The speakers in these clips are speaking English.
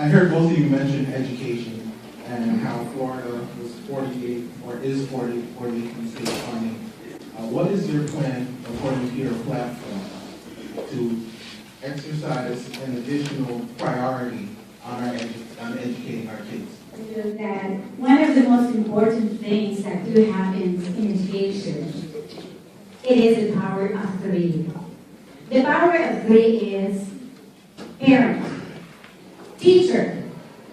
I heard both of you mention education and how Florida was 48 or is 48 in state funding. What is your plan, according to your platform, to exercise an additional priority on educating our kids? That one of the most important things that do happen in education, it is the power of three. The power of three is parent, teacher,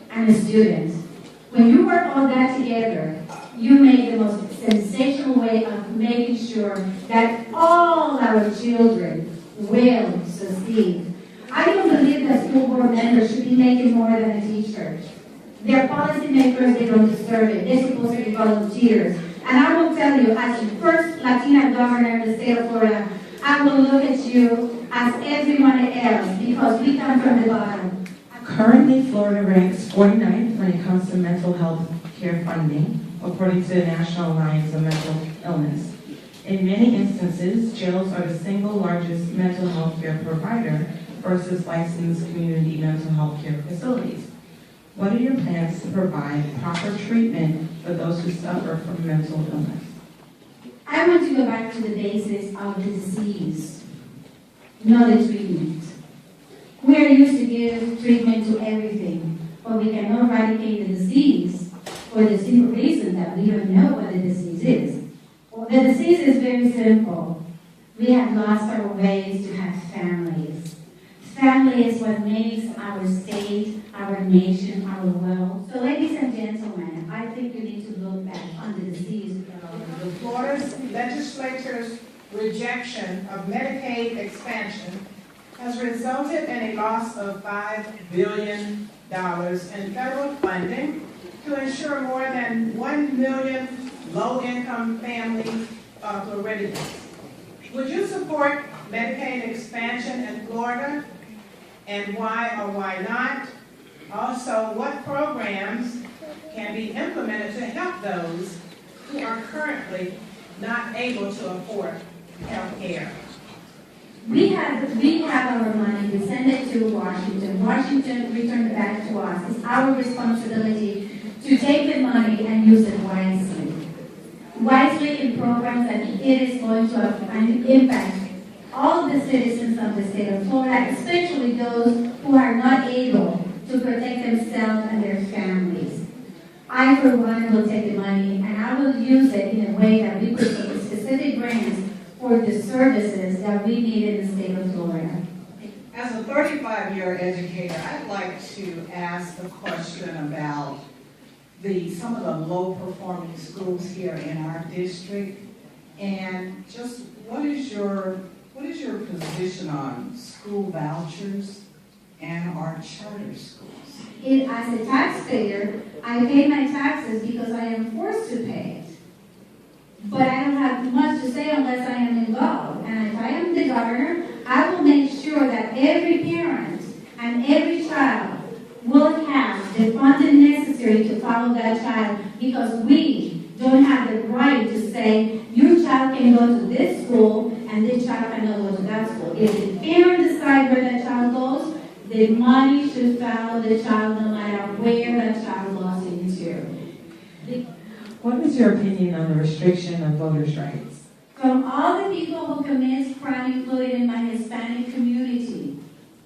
and a student. When you work all that together, you make the most sensational way of making sure that all our children will succeed. I don't believe that school board members should be making more than a teacher. They're policymakers, they don't deserve it. They're supposed to be volunteers. And I will tell you, as the first Latina governor in the state of Florida, I will look at you as everyone else because we come from the bottom. Currently, Florida ranks 49th when it comes to mental health care funding, according to the National Alliance of Mental Illness. In many instances, jails are the single largest mental health care provider versus licensed community mental health care facilities. What are your plans to provide proper treatment for those who suffer from mental illness? I want to go back to the basis of the disease, not the treatment. We are used to give treatment to everything, but we cannot eradicate the disease for the simple reason that we don't know what the disease is. Well, the disease is very simple. We have lost our ways to have families. Family is what makes our state, our nation, our world. So ladies and gentlemen, I think we need to look back on the disease. The Florida legislature's rejection of Medicaid expansion has resulted in a loss of $5 billion in federal funding to ensure more than 1 million low-income families are Floridians. Would you support Medicaid expansion in Florida, and why or why not? Also, what programs can be implemented to help those who are currently not able to afford health care? We have our money. We send it to Washington. Washington returned it back to us. It's our responsibility to take the money and use it wisely. Wisely in programs that it is going to impact all the citizens of the state of Florida, especially those who are not able to protect themselves and their families. I, for one, will take the money and I will use it in a way that we put specific grants for the services that we need in the state of Florida. As a 35-year educator, I'd like to ask a question about some of the low-performing schools here in our district, and just what is your position on school vouchers and our charter schools? As a taxpayer, I pay my taxes because I am forced to pay it. But I don't have much to say unless I am involved. And if I am the governor, I will make sure that every parent and every child will have the funding necessary to follow that child, because we don't have the right to say, your child can go to this school and this child cannot go to that school. If the parent decides where that child goes, the money should follow the child no matter where that child goes into. What is your opinion on the restriction of voters' rights? From all the people who commit crime, including in my Hispanic community,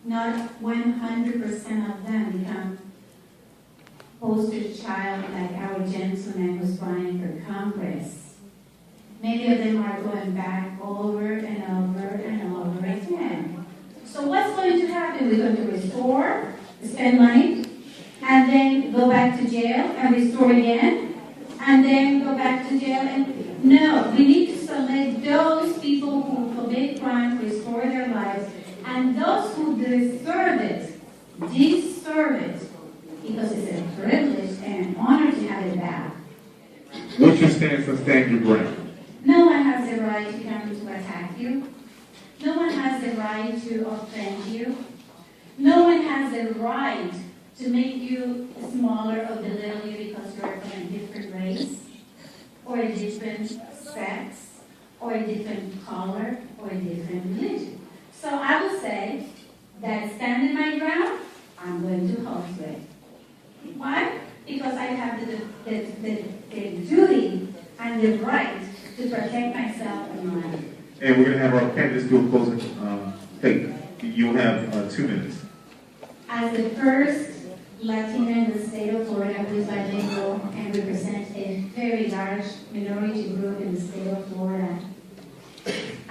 not 100% of them become poster child like our gentleman who's running for Congress. Many of them are going back over and over and over again. So what's going to happen? We're going to restore, spend money, and then go back to jail and restore again, and then go back to jail. And no, we need to select those people who commit crime, restore their lives, and those who deserve it, because it's a privilege and an honor to have it back. What's your stance on stand your ground? No one has the right to come to attack you. No one has the right to offend you. No one has the right to make you smaller or belittle you because you're from a different race, or a different sex, or a different color, or a different religion. So I will say that standing my ground, I'm going to hold to it. Why? Because I have the duty and the right to protect myself and mine. And we're going to have our candidates do a closing statement. You'll have 2 minutes. As the first Latina in the state of Florida who is bilingual and represents a very large minority group in the state of Florida,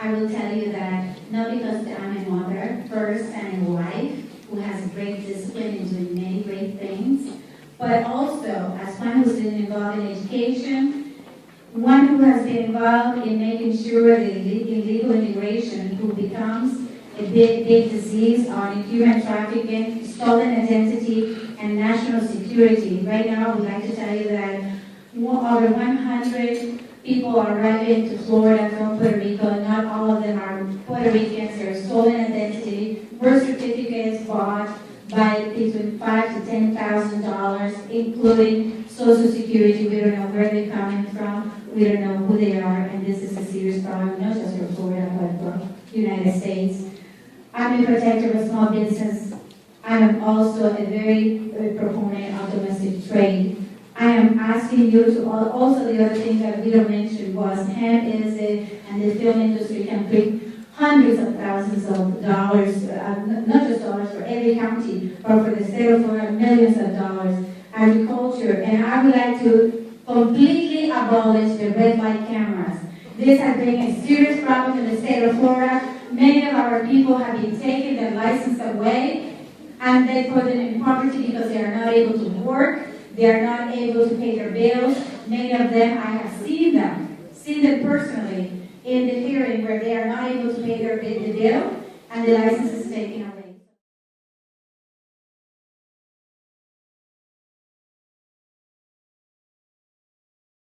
I will tell you that not because I'm a mother first and a wife who has great discipline and doing many great things, but also as one who's been involved in education, one who has been involved in making sure that illegal immigration, who becomes a big disease on human trafficking, stolen identity, and national security. Right now, I would like to tell you that over 100 people are arriving to Florida from Puerto Rico. Not all of them are Puerto Ricans. They're stolen identity, birth certificates bought by between $5,000 to $10,000, including Social Security. We don't know where they're coming from. We don't know who they are, and this is a serious problem, not just for Florida, but for the United States. I'm a protector of small business. I am also a very proponent of domestic trade. I am asking you to also the other thing that we don't mention was hemp is and the film industry can bring hundreds of thousands of dollars, not just dollars for every county, but for the state of Florida, millions of dollars. Agriculture, and I would like to completely abolish the red light cameras. This has been a serious problem in the state of Florida. Many of our people have been taking their license away, and they put them in poverty because they are not able to work. They are not able to pay their bills. Many of them, I have seen them personally in the hearing where they are not able to pay the bill, and the license is taken away.